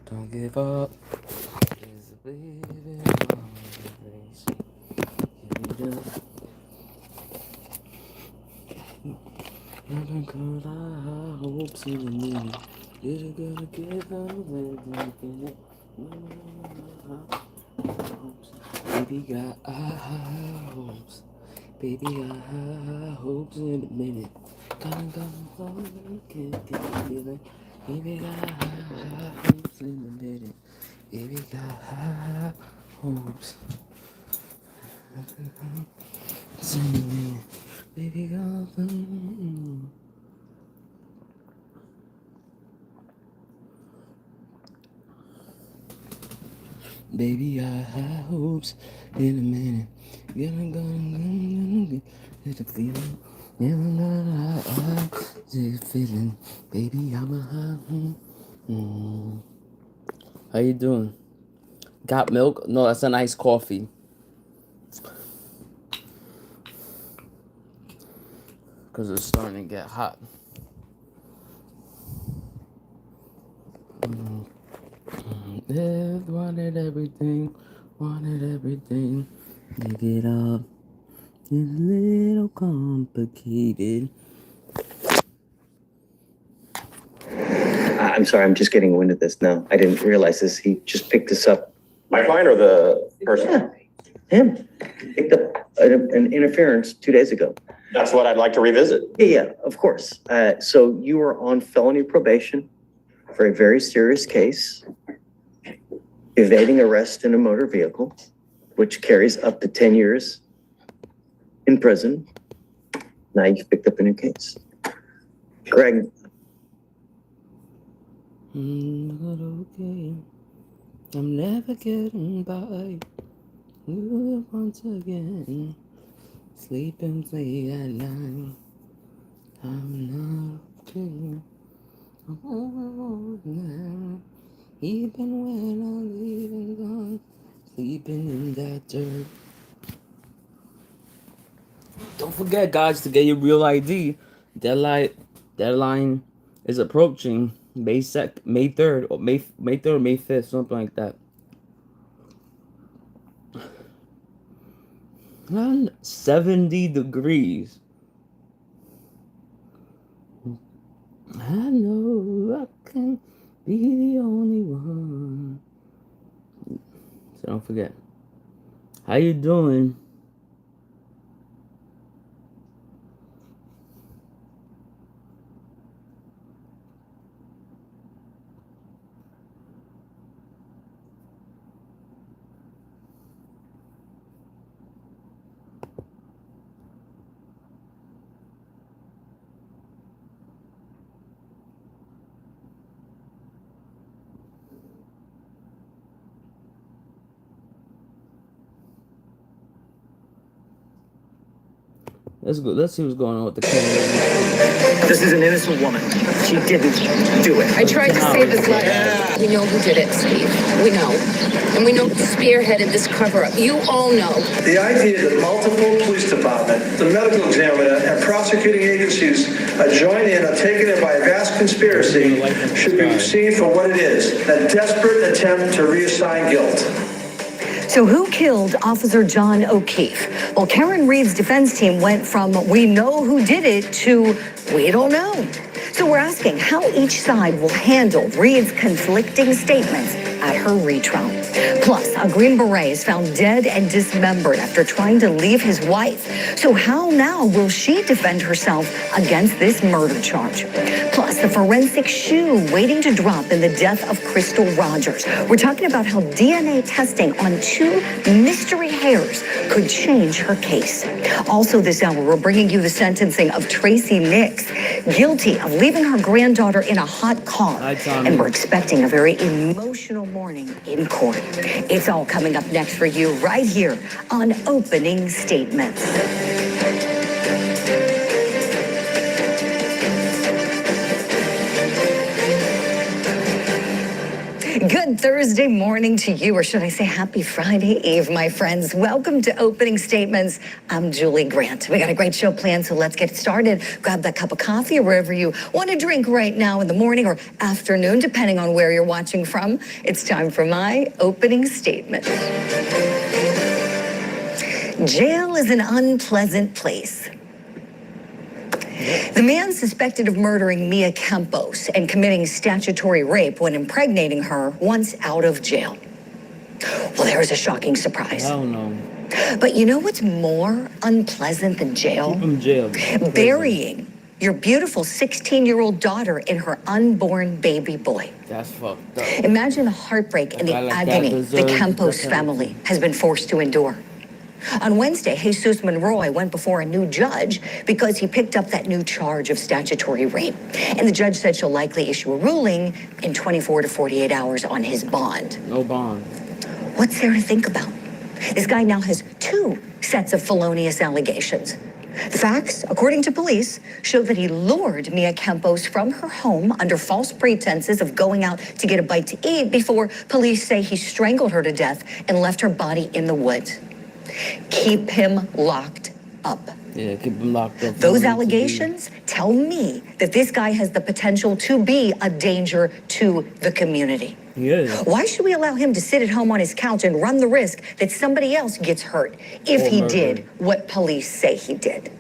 Don't give up. Just believe in all the things you do. Never got our hopes in the minute. You're gonna give them everything. Hopes. Baby got our hopes. Baby got our hopes in a minute. Gonna can't get the feeling. Baby got our hopes in a minute. Baby got our hopes. In a minute. Baby got them. Baby, I have hopes in a minute. Gonna get the feeling. Never the feeling. Baby, I'm How you doing? Got milk? No, that's an iced coffee. Because it's starting to get hot. Wanted everything. Make it up. It's a little complicated. I'm sorry, I'm just getting wind of this now. I didn't realize this. He just picked this up. My client or the person? Yeah, him. Picked up an interference 2 days ago. That's what I'd like to revisit. Yeah, of course. So you were on felony probation for a very serious case, evading arrest in a motor vehicle, which carries up to 10 years in prison. Now you've picked up a new case. Greg. Not okay. I'm never getting by. You once again. Sleeping late at night. I'm not okay. I'm all now. Even when I'm leaving gone. Sleeping in that dirt. Don't forget, guys, to get your real ID. Deadline is approaching. May 3rd or May 3rd or May 5th, something like that. And 70 degrees. I know I can be the only one. So don't forget. How you doing? Let's go. Let's see what's going on with the camera. This is an innocent woman. She didn't do it. I tried to save his life. Yeah. We know who did it, Steve. We know. And we know who spearheaded this cover-up. You all know. The idea that multiple police department, the medical examiner, and prosecuting agencies are joined in or taken in by a vast conspiracy should be seen for what it is, a desperate attempt to reassign guilt. So who killed Officer John O'Keefe? Well, Karen Reed's defense team went from we know who did it to we don't know. So we're asking how each side will handle Reed's conflicting statements at her retrial. Plus, a Green Beret is found dead and dismembered after trying to leave his wife. So how now will she defend herself against this murder charge? Plus, the forensic shoe waiting to drop in the death of Crystal Rogers. We're talking about how DNA testing on 2 mystery hairs could change her case. Also this hour, we're bringing you the sentencing of Tracy Nix, guilty of leaving her granddaughter in a hot car. And we're expecting a very emotional morning in court. It's all coming up next for you right here on Opening Statements. Good Thursday morning to you, or should I say happy Friday Eve, my friends. Welcome to Opening Statements. I'm Julie Grant. We got a great show planned, so let's get started. Grab that cup of coffee or wherever you want to drink right now in the morning or afternoon, depending on where you're watching from. It's time for my opening statement. Jail is an unpleasant place. The man suspected of murdering Mia Campos and committing statutory rape when impregnating her once out of jail. Well, there was a shocking surprise. Hell no. But you know what's more unpleasant than jail? Keep him jail. Burying your beautiful 16-year-old daughter in her unborn baby boy. That's fucked up. Imagine the heartbreak and the agony the Campos family has been forced to endure. On Wednesday, Jesus Monroy went before a new judge because he picked up that new charge of statutory rape. And the judge said she'll likely issue a ruling in 24 to 48 hours on his bond. No bond. What's there to think about? This guy now has 2 sets of felonious allegations. The facts, according to police, show that he lured Mia Campos from her home under false pretenses of going out to get a bite to eat before police say he strangled her to death and left her body in the woods. Keep him locked up. Yeah, keep him locked up. Those allegations tell me that this guy has the potential to be a danger to the community. Yeah. Why should we allow him to sit at home on his couch and run the risk that somebody else gets hurt if he did what police say he did?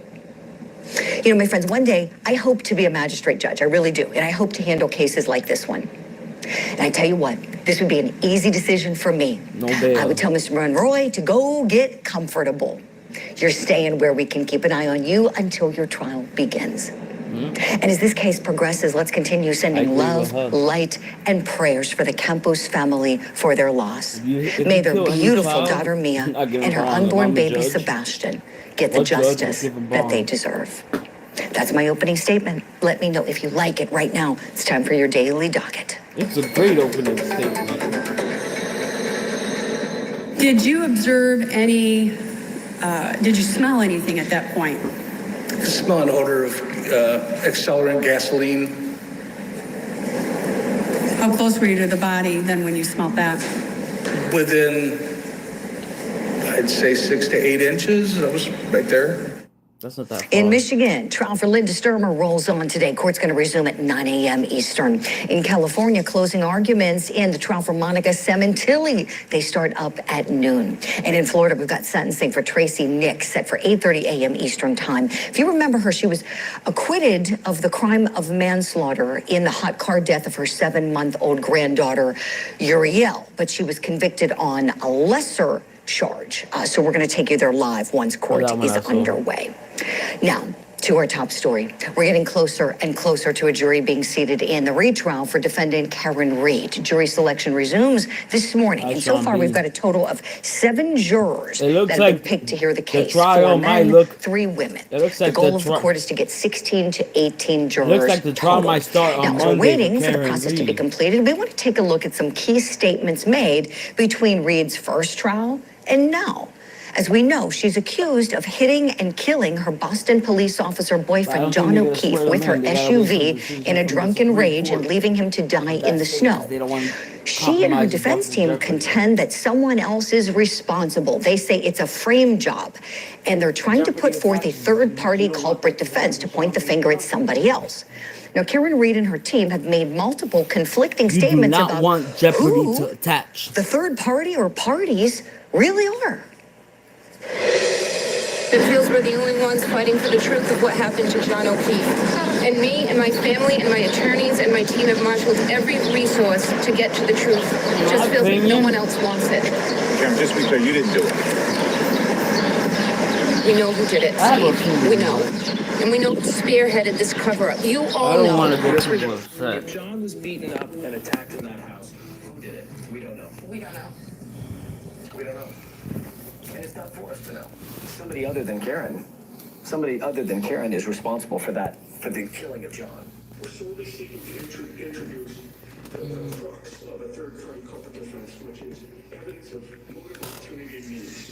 You know, my friends, one day I hope to be a magistrate judge. I really do. And I hope to handle cases like this one. And I tell you what, this would be an easy decision for me. No bail. I would tell Mr. Monroy to go get comfortable. You're staying where we can keep an eye on you until your trial begins. And as this case progresses, let's continue sending love, light, and prayers for the Campos family for their loss. May their beautiful daughter Mia and her unborn baby Sebastian get the justice that they deserve. That's my opening statement. Let me know if you like it right now. It's time for your daily docket. It's a great opening statement. Did you observe any, did you smell anything at that point? I smell an odor of accelerant gasoline. How close were you to the body then when you smelled that? Within, I'd say 6 to 8 inches. I was right there. That's not that far. In Michigan, trial for Linda Sturmer rolls on today. Court's going to resume at 9 a.m. Eastern. In California, closing arguments in the trial for Monica Sementilli. They start up at noon. And in Florida, we've got sentencing for Tracy Nix set for 8:30 a.m. Eastern time. If you remember her, she was acquitted of the crime of manslaughter in the hot car death of her 7-month-old granddaughter, Uriel. But she was convicted on a lesser charge. So we're going to take you there live once court is underway. Now, to our top story. We're getting closer and closer to a jury being seated in the retrial for defendant Karen Reed. Jury selection resumes this morning. And so far, we've got a total of 7 jurors that have been picked to hear the case. 4 men, 3 women. The goal of the court is to get 16 to 18 jurors. Looks like the trial might start on Now, we're waiting for the process to be completed. We want to take a look at some key statements made between Reed's first trial and now. As we know, she's accused of hitting and killing her Boston police officer boyfriend, John O'Keefe, with her SUV in a drunken rage and leaving him to die in the snow. She and her defense team contend that someone else is responsible. They say it's a frame job, and they're trying to put forth a third-party culprit defense to point the finger at somebody else. Now, Karen Reed and her team have made multiple conflicting statements about who to attach. the third party or parties really are. It feels we're the only ones fighting for the truth of what happened to John O'Keefe. And me and my family and my attorneys and my team have marshaled every resource to get to the truth. It just feels like no one else wants it. Karen, just be clear, you didn't do it. We know who did it, Steve. We know. And we know who spearheaded this cover-up. You all I don't know. want to get too upset. If John was beaten up and attacked in that house, who did it? We don't know. We don't know. We don't know. And it's not for us to know. Somebody other than Karen. Somebody other than Karen is responsible for that, for the killing of John. We're solely seeking to introduce the crux of a third-party culprit defense, which is evidence of motive, opportunity, and means.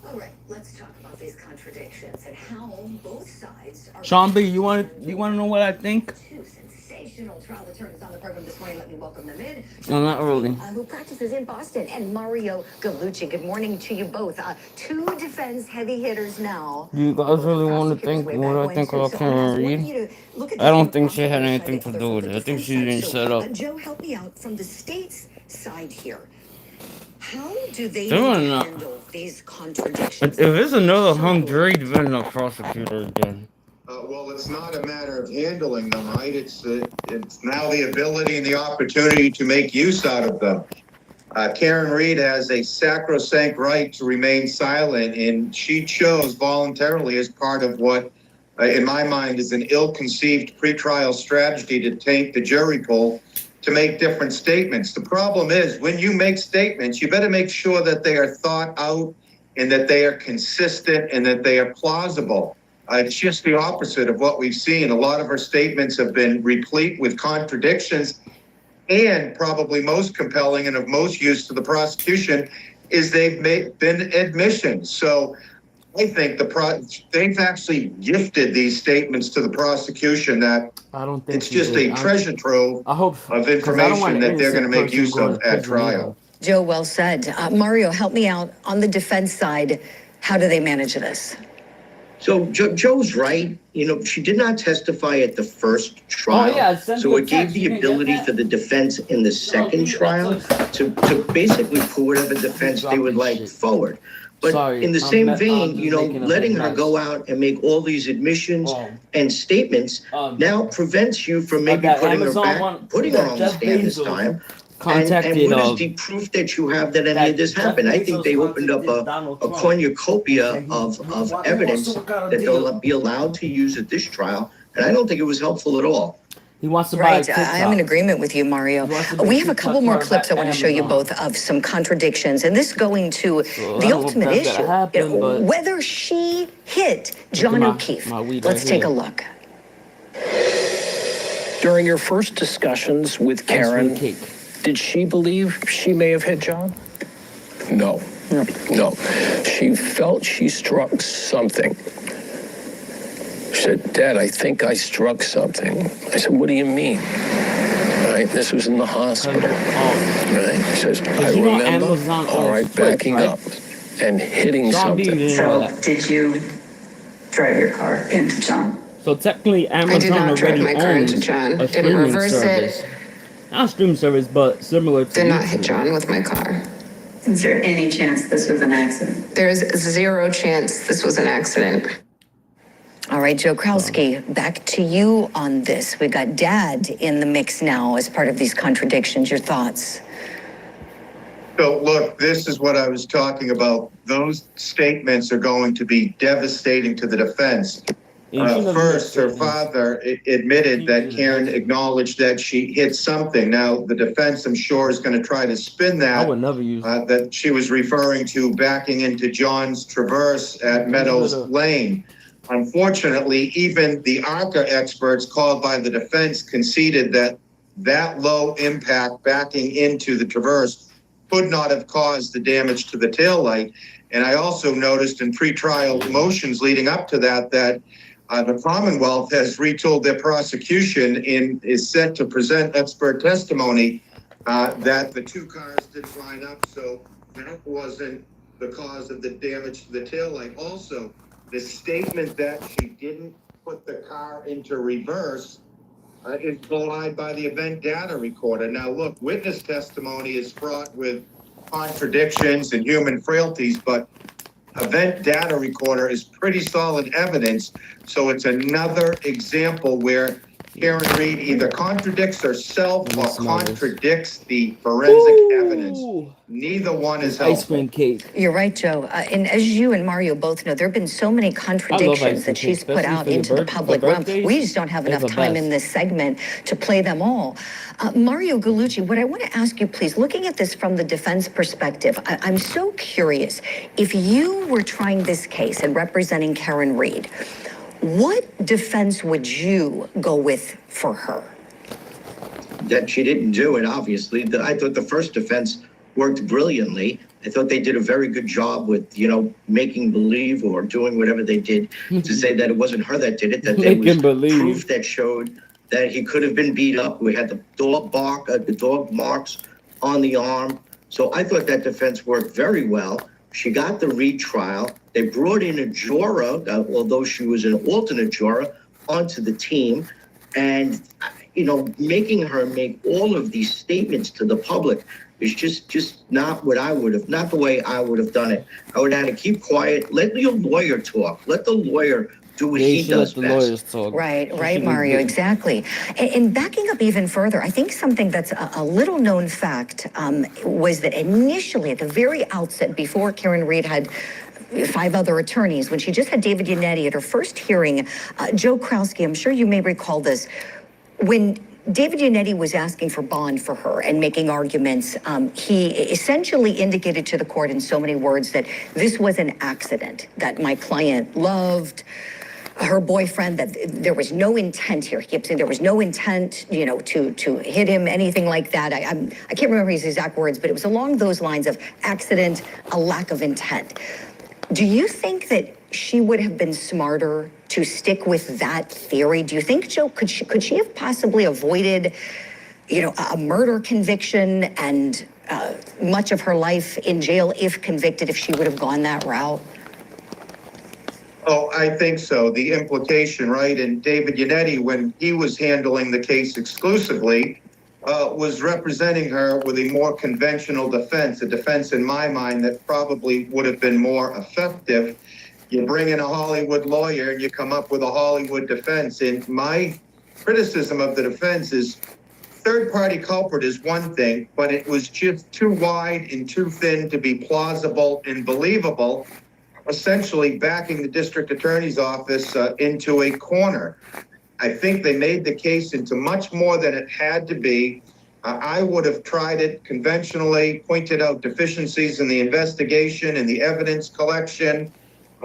All right, let's talk about these contradictions and how both sides Sean B, you want to know what I think? Two sensational trial attorneys on the program this morning. Let me welcome them in. No, not really. Who practices in Boston, and Mario Gallucci. Good morning to you both. Two defense heavy hitters now. Do you guys really want to think what I think about Karen Reed? I don't think she had anything to do with it. I think she's being set up. Joe, help me out from the state's side here. How do they handle these contradictions? If it's another hung jury, then the prosecutor again. Well, it's not a matter of handling them, right? It's now the ability and the opportunity to make use out of them. Karen Reed has a sacrosanct right to remain silent, and she chose voluntarily as part of what, in my mind, is an ill-conceived pretrial strategy to taint the jury pool to make different statements. The problem is, when you make statements, you better make sure that they are thought out and that they are consistent and that they are plausible. It's just the opposite of what we've seen. A lot of her statements have been replete with contradictions, and probably most compelling and of most use to the prosecution is they've been admissions. So I think they've actually gifted these statements to the prosecution that I don't think it's just a treasure trove of information that they're going to make use of at trial. Joe, well said. Mario, help me out. On the defense side, how do they manage this? So Joe's right. You know, she did not testify at the first trial. Oh, yeah, so it gave the ability for the defense in the second trial to basically put whatever defense they would like forward. But in the same vein, you know, letting her go out and make all these admissions and statements now prevents you from maybe putting her back, putting her on the stand this time. And what is the proof that you have that any of this happened? I think they opened up a cornucopia of evidence that they'll be allowed to use at this trial, and I don't think it was helpful at all. He wants to buy I am in agreement with you, Mario. We have a couple more clips I want to show you both of some contradictions, and this going to the ultimate issue, whether she hit John O'Keefe. Let's take a look. During your first discussions with Karen, did she believe she may have hit John? No. She felt she struck something. She said, Dad, I think I struck something. I said, what do you mean? Right? This was in the hospital. Right? She says, I remember, all right, backing up and hitting something. So did you drive your car into John? So technically, Amazon I did not drive my car into John. Didn't reverse it. Not stream service, but similar to. Did not hit John with my car. Is there any chance this was an accident? There's zero chance this was an accident. All right, Joe Kralski, back to you on this. We got Dad in the mix now as part of these contradictions. Your thoughts? So look, this is what I was talking about. Those statements are going to be devastating to the defense. First, her father admitted that Karen acknowledged that she hit something. Now, the defense, I'm sure, is going to try to spin that. I would never use that she was referring to backing into John's Traverse at Meadows Lane. Unfortunately, even the ARCA experts called by the defense conceded that that low impact backing into the Traverse could not have caused the damage to the taillight. And I also noticed in pretrial motions leading up to that, the Commonwealth has retooled their prosecution and is set to present expert testimony that the two cars didn't line up, so that wasn't the cause of the damage to the taillight. Also, the statement that she didn't put the car into reverse is belied by the event data recorder. Now, look, witness testimony is fraught with contradictions and human frailties, but event data recorder is pretty solid evidence. So it's another example where Karen Reed either contradicts herself or contradicts the forensic evidence. Neither one is helpful. Ice cream cake. You're right, Joe. And as you and Mario both know, there have been so many contradictions that she's put out into the public realm. We just don't have enough time in this segment to play them all. Mario Gallucci, what I want to ask you, please, looking at this from the defense perspective, I'm so curious. If you were trying this case and representing Karen Reed, what defense would you go with for her? That she didn't do it, obviously. I thought the first defense worked brilliantly. I thought they did a very good job with, making believe or doing whatever they did to say that it wasn't her that did it, that there was proof that showed that he could have been beat up. We had the dog marks on the arm. So I thought that defense worked very well. She got the retrial. They brought in a juror, although she was an alternate juror, onto the team. And, making her make all of these statements to the public is just not what not the way I would have done it. I would have had to keep quiet, let your lawyer talk, let the lawyer do what he does best. Right, Mario, exactly. And backing up even further, I think something that's a little known fact was that initially, at the very outset, before Karen Reed had 5 other attorneys, when she just had David Yannetti at her first hearing, Joe Krowski, I'm sure you may recall this, when David Yannetti was asking for bond for her and making arguments, he essentially indicated to the court in so many words that this was an accident, that my client loved her boyfriend, that there was no intent here. He kept saying there was no intent, to hit him, anything like that. I can't remember his exact words, but it was along those lines of accident, a lack of intent. Do you think that she would have been smarter to stick with that theory? Do you think, Joe, could she have possibly avoided, a murder conviction and much of her life in jail if convicted, if she would have gone that route? Oh, I think so. The implication, right? And David Yannetti, when he was handling the case exclusively, was representing her with a more conventional defense, a defense in my mind that probably would have been more effective. You bring in a Hollywood lawyer and you come up with a Hollywood defense. And my criticism of the defense is third-party culprit is one thing, but it was just too wide and too thin to be plausible and believable, essentially backing the district attorney's office into a corner. I think they made the case into much more than it had to be. I would have tried it conventionally, pointed out deficiencies in the investigation and the evidence collection,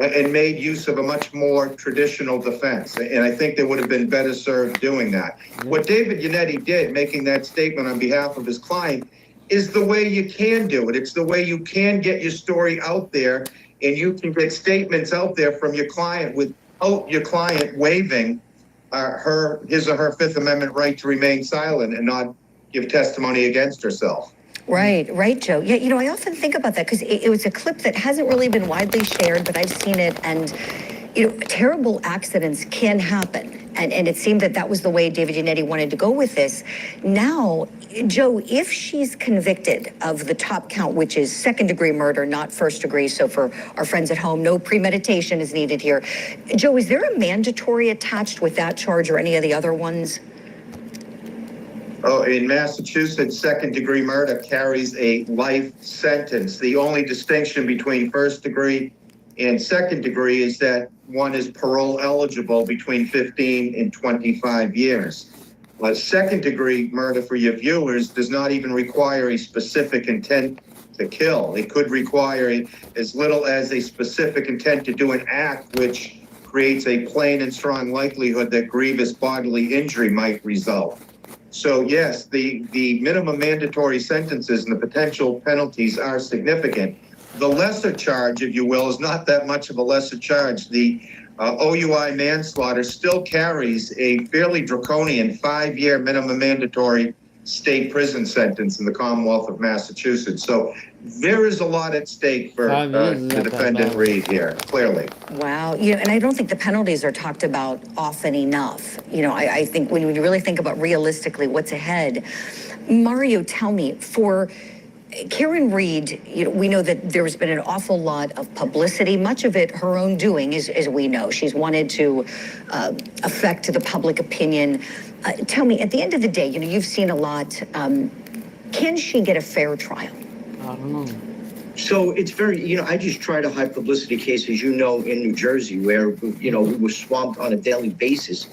and made use of a much more traditional defense. And I think they would have been better served doing that. What David Yannetti did, making that statement on behalf of his client, is the way you can do it. It's the way you can get your story out there, and you can get statements out there from your client without your client waiving his or her Fifth Amendment right to remain silent and not give testimony against herself. Right, Joe. Yeah, I often think about that because it was a clip that hasn't really been widely shared, but I've seen it, and terrible accidents can happen. And it seemed that was the way David Yannetti wanted to go with this. Now, Joe, if she's convicted of the top count, which is second-degree murder, not first-degree, so for our friends at home, no premeditation is needed here. Joe, is there a mandatory attached with that charge or any of the other ones? Oh, in Massachusetts, second-degree murder carries a life sentence. The only distinction between first-degree and second-degree is that one is parole eligible between 15 and 25 years. Second-degree murder, for your viewers, does not even require a specific intent to kill. It could require as little as a specific intent to do an act which creates a plain and strong likelihood that grievous bodily injury might result. So yes, the minimum mandatory sentences and the potential penalties are significant. The lesser charge, if you will, is not that much of a lesser charge. The OUI manslaughter still carries a fairly draconian 5-year minimum mandatory state prison sentence in the Commonwealth of Massachusetts. So there is a lot at stake for the defendant Reed here, clearly. Wow. And I don't think the penalties are talked about often enough. I think when you really think about realistically what's ahead, Mario, tell me, for Karen Reed, we know that there's been an awful lot of publicity, much of it her own doing, as we know. She's wanted to affect the public opinion. Tell me, at the end of the day, you've seen a lot. Can she get a fair trial? I don't know. So it's very, I just tried a high publicity case, as you know, in New Jersey, where, we were swamped on a daily basis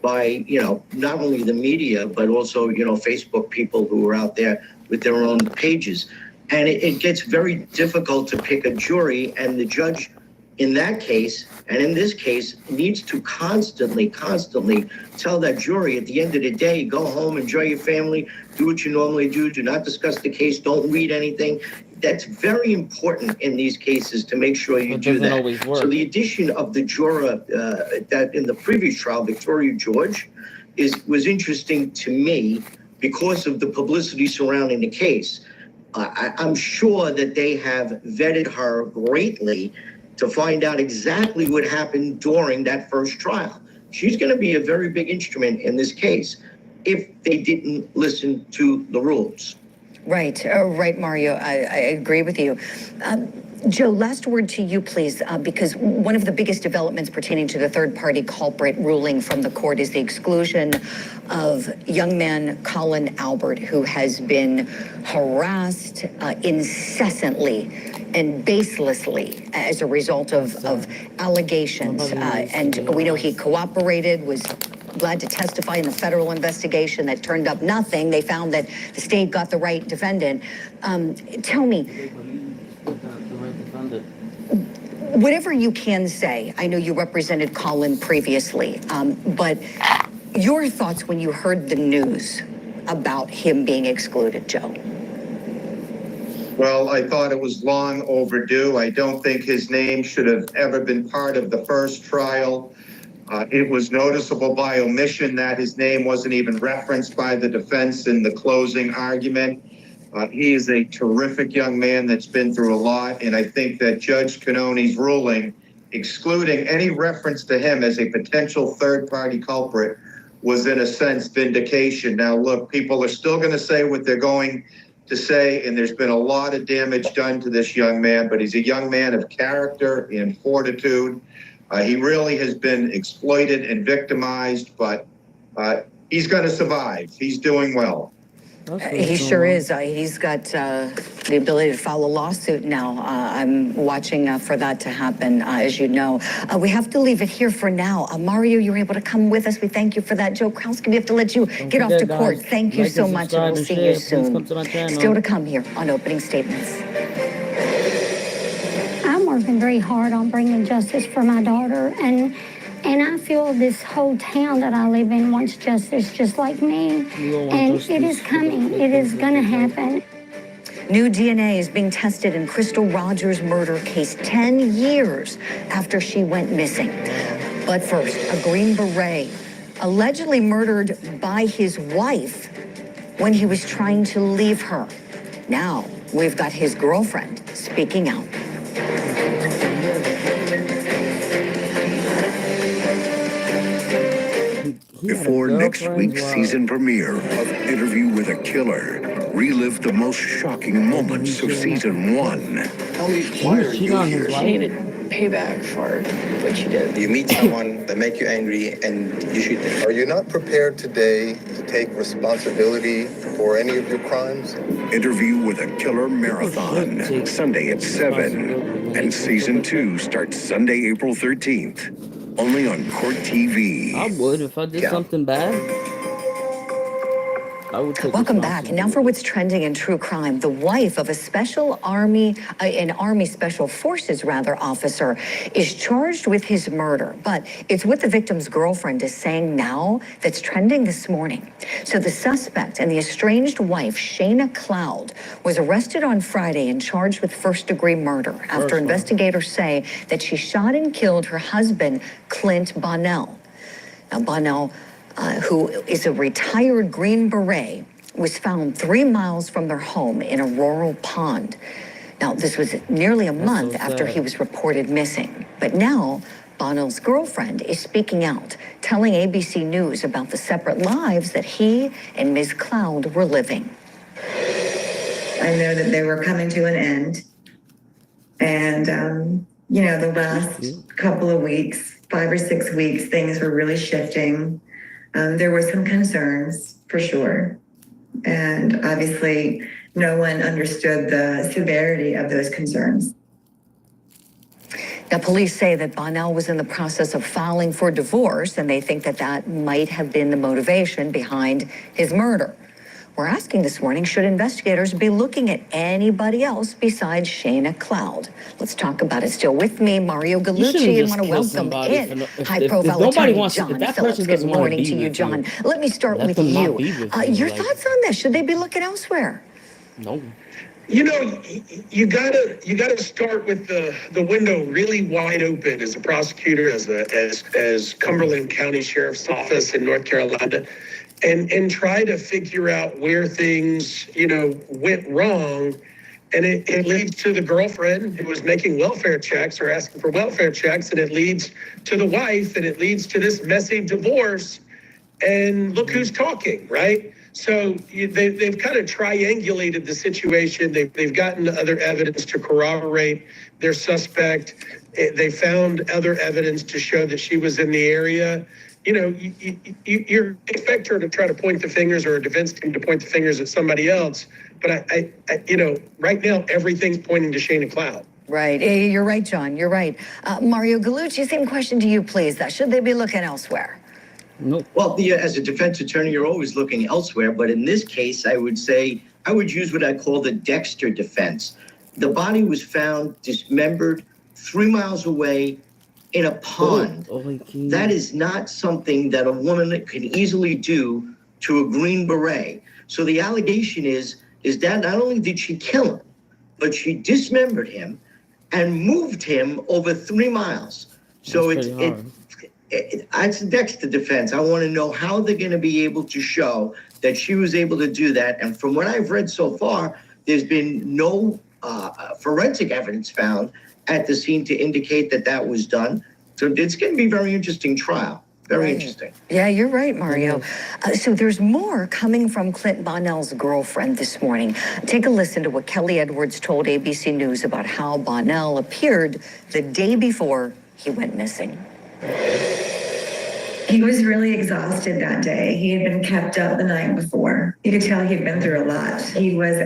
by, not only the media, but also, Facebook people who were out there with their own pages. And it gets very difficult to pick a jury, and the judge in that case, and in this case, needs to constantly tell that jury at the end of the day, go home, enjoy your family, do what you normally do not discuss the case, don't read anything. That's very important in these cases to make sure you do that. Always work. So the addition of the juror that in the previous trial, Victoria George, was interesting to me because of the publicity surrounding the case. I'm sure that they have vetted her greatly to find out exactly what happened during that first trial. She's going to be a very big instrument in this case if they didn't listen to the rules. Right, right, Mario. I agree with you. Joe, last word to you, please, because one of the biggest developments pertaining to the third-party culprit ruling from the court is the exclusion of young man Colin Albert, who has been harassed incessantly and baselessly as a result of allegations. And we know he cooperated, was glad to testify in the federal investigation that turned up nothing. They found that the state got the right defendant. Tell me, whatever you can say, I know you represented Colin previously, but your thoughts when you heard the news about him being excluded, Joe? Well, I thought it was long overdue. I don't think his name should have ever been part of the first trial. It was noticeable by omission that his name wasn't even referenced by the defense in the closing argument. He is a terrific young man that's been through a lot, and I think that Judge Canoni's ruling, excluding any reference to him as a potential third-party culprit, was in a sense vindication. Now, look, people are still going to say what they're going to say, and there's been a lot of damage done to this young man, but he's a young man of character and fortitude. He really has been exploited and victimized, but he's going to survive. He's doing well. He sure is. He's got the ability to file a lawsuit now. I'm watching for that to happen, as you know. We have to leave it here for now. Mario, you were able to come with us. We thank you for that. Joe Krauski, we have to let you get off to court. Thank you so much, and we'll see you soon. Still to come here on Opening Statements. I'm working very hard on bringing justice for my daughter, and I feel this whole town that I live in wants justice just like me. And it is coming. It is going to happen. New DNA is being tested in Crystal Rogers' murder case 10 years after she went missing. But first, a Green Beret allegedly murdered by his wife when he was trying to leave her. Now, we've got his girlfriend speaking out. Before next week's season premiere of Interview with a Killer, relive the most shocking moments of season 1. Tell me, why are you here? She needed payback for what she did. You meet someone that make you angry and you shoot them. Are you not prepared today to take responsibility for any of your crimes? Interview with a Killer Marathon, Sunday at 7. And season 2 starts Sunday, April 13th. Only on Court TV. I would if I did something bad. Welcome back. And now for what's trending in true crime. The wife of an Army Special Forces officer is charged with his murder. But it's what the victim's girlfriend is saying now that's trending this morning. So the suspect and the estranged wife, Shayna Cloud, was arrested on Friday and charged with first-degree murder after investigators say that she shot and killed her husband, Clint Bonnell. Now, Bonnell, who is a retired Green Beret, was found 3 miles from their home in a rural pond. Now, this was nearly a month after he was reported missing. But now, Bonnell's girlfriend is speaking out, telling ABC News about the separate lives that he and Ms. Cloud were living. I know that they were coming to an end. And, the last couple of weeks, 5 or 6 weeks, things were really shifting. There were some concerns, for sure. And obviously, no one understood the severity of those concerns. Now, police say that Bonnell was in the process of filing for divorce, and they think that that might have been the motivation behind his murder. we're asking this morning, should investigators be looking at anybody else besides Shayna Cloud? Let's talk about it. Still with me, Mario Gallucci, and want to welcome in high-profile attorney John Phillips. Good morning to you, John. Let me start with you. Your thoughts on this? Should they be looking elsewhere? No. You know, you gotta start with the window really wide open as a prosecutor, as Cumberland County Sheriff's Office in North Carolina, and try to figure out where things, went wrong. And it leads to the girlfriend who was making welfare checks or asking for welfare checks, and it leads to the wife, and it leads to this messy divorce. And look who's talking, right? So they've kind of triangulated the situation. They've gotten other evidence to corroborate their suspect. They found other evidence to show that she was in the area. You expect her to try to point the fingers, or a defense team to point the fingers at somebody else. But I right now, everything's pointing to Shayna Cloud. Right. You're right, John. You're right. Mario Gallucci, same question to you, please. Should they be looking elsewhere? Nope. Well, as a defense attorney, you're always looking elsewhere. But in this case, I would say I would use what I call the Dexter defense. The body was found dismembered 3 miles away in a pond. That is not something that a woman can easily do to a Green Beret. So the allegation is that not only did she kill him, but she dismembered him and moved him over 3 miles. So it's a Dexter defense. I want to know how they're going to be able to show that she was able to do that. And from what I've read so far, there's been no forensic evidence found at the scene to indicate that that was done. So it's going to be a very interesting trial. Very interesting. Yeah, you're right, Mario. So there's more coming from Clint Bonnell's girlfriend this morning. Take a listen to what Kelly Edwards told ABC News about how Bonnell appeared the day before he went missing. He was really exhausted that day. He had been kept up the night before. You could tell he'd been through a lot. He was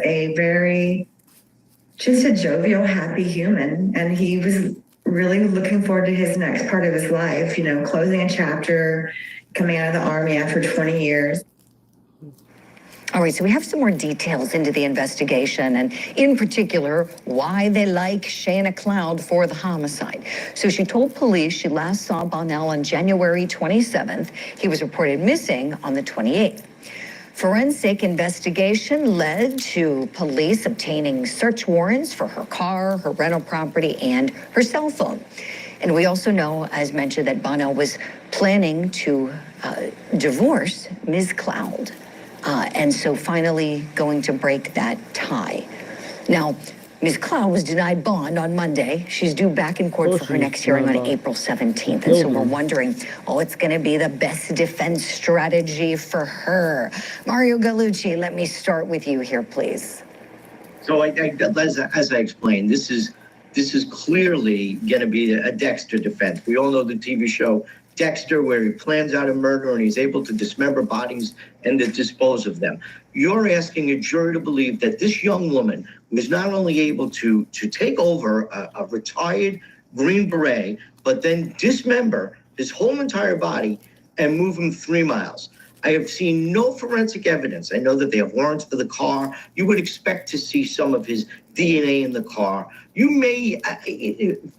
just a jovial, happy human. And he was really looking forward to his next part of his life, closing a chapter, coming out of the Army after 20 years. All right, so we have some more details into the investigation, and in particular, why they like Shayna Cloud for the homicide. So she told police she last saw Bonnell on January 27th. He was reported missing on the 28th. Forensic investigation led to police obtaining search warrants for her car, her rental property, and her cell phone. And we also know, as mentioned, that Bonnell was planning to divorce Ms. Cloud. And so finally going to break that tie. Now, Ms. Cloud was denied bond on Monday. She's due back in court for her next hearing on April 17th. And so we're wondering, it's going to be the best defense strategy for her. Mario Gallucci, let me start with you here, please. So as I explained, this is clearly going to be a Dexter defense. We all know the TV show Dexter, where he plans out a murder and he's able to dismember bodies and to dispose of them. You're asking a jury to believe that this young woman was not only able to take over a retired Green Beret, but then dismember his whole entire body and move him 3 miles. I have seen no forensic evidence. I know that they have warrants for the car. You would expect to see some of his DNA in the car. You may,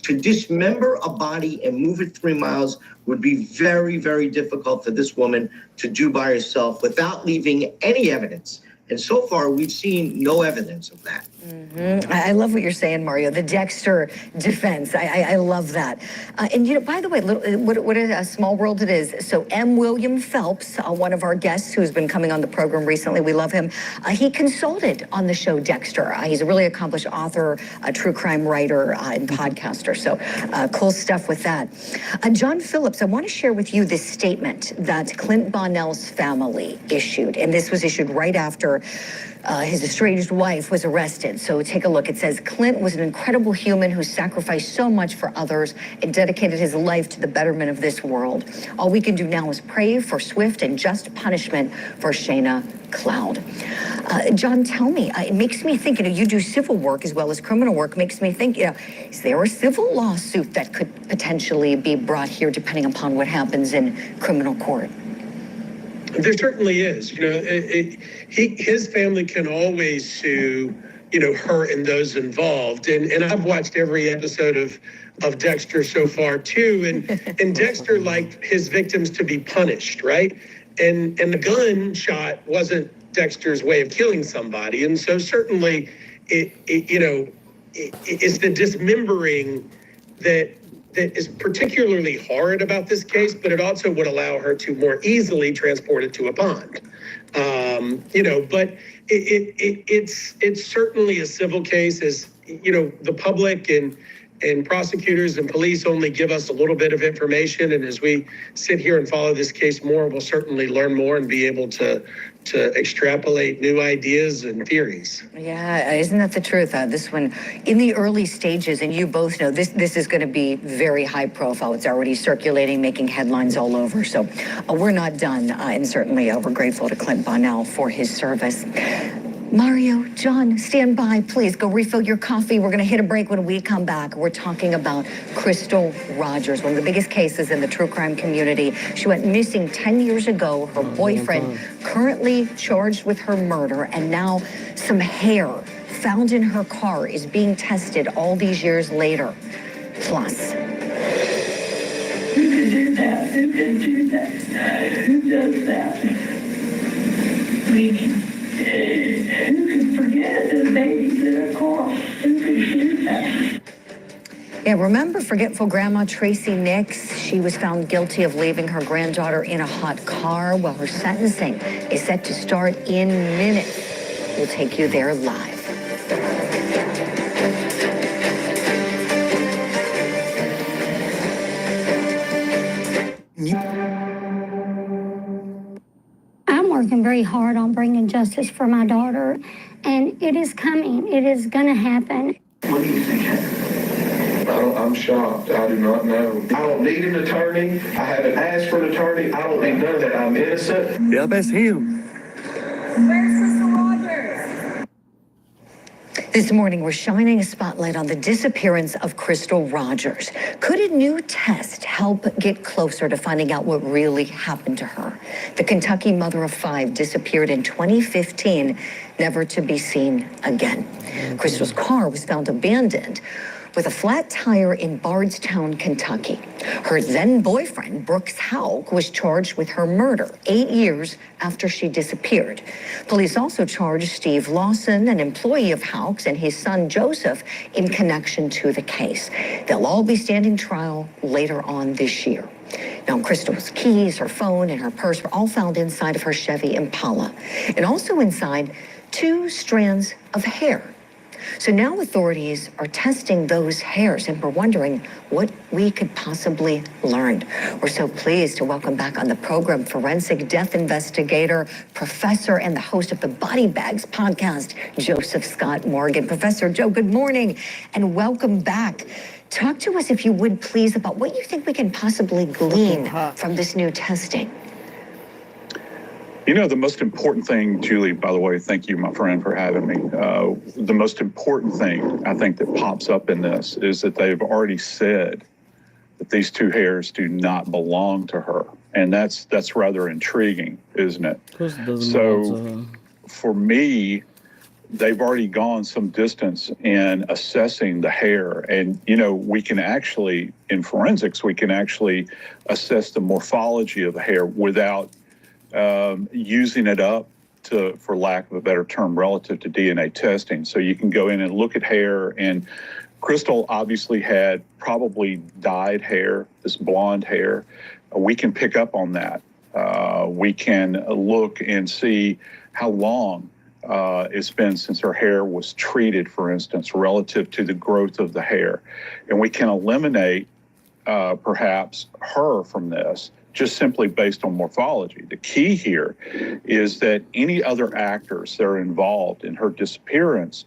to dismember a body and move it 3 miles would be very, very difficult for this woman to do by herself without leaving any evidence. And so far, we've seen no evidence of that. Mm-hmm. I love what you're saying, Mario. The Dexter defense. I love that. And, by the way, what a small world it is. So M. William Phelps, one of our guests who's been coming on the program recently, we love him. He consulted on the show Dexter. He's a really accomplished author, a true crime writer, and podcaster. So cool stuff with that. John Phillips, I want to share with you this statement that Clint Bonnell's family issued. And this was issued right after his estranged wife was arrested. So take a look. It says, Clint was an incredible human who sacrificed so much for others and dedicated his life to the betterment of this world. All we can do now is pray for swift and just punishment for Shayna Cloud. John, tell me, it makes me think, you do civil work as well as criminal work, makes me think, is there a civil lawsuit that could potentially be brought here depending upon what happens in criminal court? There certainly is. His family can always sue, her and those involved. And I've watched every episode of Dexter so far too. And Dexter liked his victims to be punished, right? And the gunshot wasn't Dexter's way of killing somebody. And so certainly it's the dismembering that is particularly hard about this case, but it also would allow her to more easily transport it to a pond. But it's certainly a civil case, as the public and prosecutors and police only give us a little bit of information. And as we sit here and follow this case more, we'll certainly learn more and be able to extrapolate new ideas and theories. Yeah, isn't that the truth? This one, in the early stages, and you both know, this is going to be very high profile. It's already circulating, making headlines all over. So we're not done. And certainly we're grateful to Clint Bonnell for his service. Mario, John, stand by, please. Go refill your coffee. We're going to hit a break. When we come back, we're talking about Crystal Rogers, one of the biggest cases in the true crime community. She went missing 10 years ago. Her boyfriend currently charged with her murder, and now some hair found in her car is being tested all these years later. Plus, who could do that? Who could do that? Who does that? Who could forget the babies in a car? Who could do that? yeah, remember forgetful grandma Tracy Nix? She was found guilty of leaving her granddaughter in a hot car. Well, her sentencing is set to start in minutes. We'll take you there live. I'm working very hard on bringing justice for my daughter, and it is coming. It is going to happen. What do you think happened? I'm shocked. I do not know. I don't need an attorney. I haven't asked for an attorney. I don't need none of that. I'm innocent. Yeah, that's him. Where's Crystal Rogers? This morning, we're shining a spotlight on the disappearance of Crystal Rogers. Could a new test help get closer to finding out what really happened to her? The Kentucky mother of 5 disappeared in 2015, never to be seen again. Crystal's car was found abandoned with a flat tire in Bardstown, Kentucky. Her then boyfriend, Brooks Houck, was charged with her murder 8 years after she disappeared. Police also charged Steve Lawson, an employee of Houck's, and his son Joseph in connection to the case. They'll all be standing trial later on this year. Now, Crystal's keys, her phone, and her purse were all found inside of her Chevy Impala, and also inside 2 strands of hair. So now authorities are testing those hairs, and we're wondering what we could possibly learn. We're so pleased to welcome back on the program forensic death investigator, professor, and the host of the Body Bags podcast, Joseph Scott Morgan. Professor Joe, good morning and welcome back. Talk to us, if you would, please, about what you think we can possibly glean from this new testing. The most important thing, Julie, by the way, thank you, my friend, for having me. The most important thing I think that pops up in this is that they've already said that these 2 hairs do not belong to her. And that's rather intriguing, isn't it? So for me, they've already gone some distance in assessing the hair. And, we can actually, in forensics, we can actually assess the morphology of the hair without using it up to, for lack of a better term, relative to DNA testing. So you can go in and look at hair, and Crystal obviously had probably dyed hair, this blonde hair. We can pick up on that. We can look and see how long it's been since her hair was treated, for instance, relative to the growth of the hair. And we can eliminate perhaps her from this, just simply based on morphology. The key here is that any other actors that are involved in her disappearance,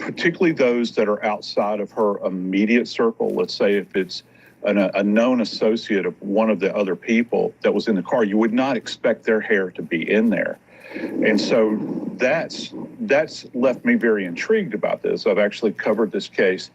particularly those that are outside of her immediate circle, let's say if it's a known associate of one of the other people that was in the car, you would not expect their hair to be in there. And so that's left me very intrigued about this. I've actually covered this case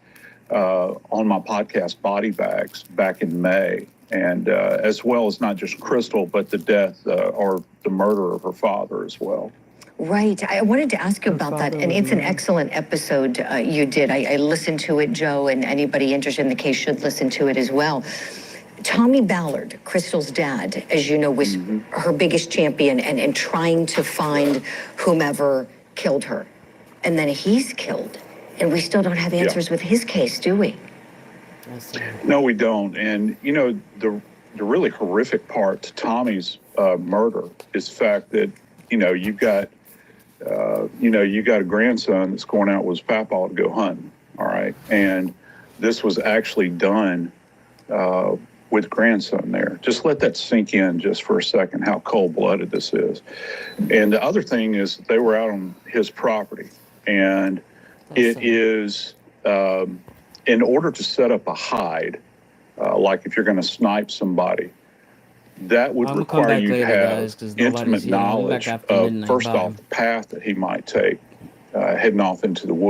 on my podcast, Body Bags, back in May. And as well as not just Crystal, but the death or the murder of her father as well. Right. I wanted to ask you about that, and it's an excellent episode you did. I listened to it, Joe, and anybody interested in the case should listen to it as well. Tommy Ballard, Crystal's dad, as you know, was her biggest champion and trying to find whomever killed her. And then he's killed, and we still don't have answers with his case, do we? No, we don't. And, you know, the really horrific part to Tommy's murder is the fact that, you know, you got a grandson that's going out with his papa to go hunting, all right? And this was actually done with grandson there. Just let that sink in just for a second, how cold-blooded this is. And the other thing is they were out on his property, and it is, in order to set up a hide, like if you're going to snipe somebody, that would require you to have intimate knowledge of, first off, the path that he might take, heading off into the woods.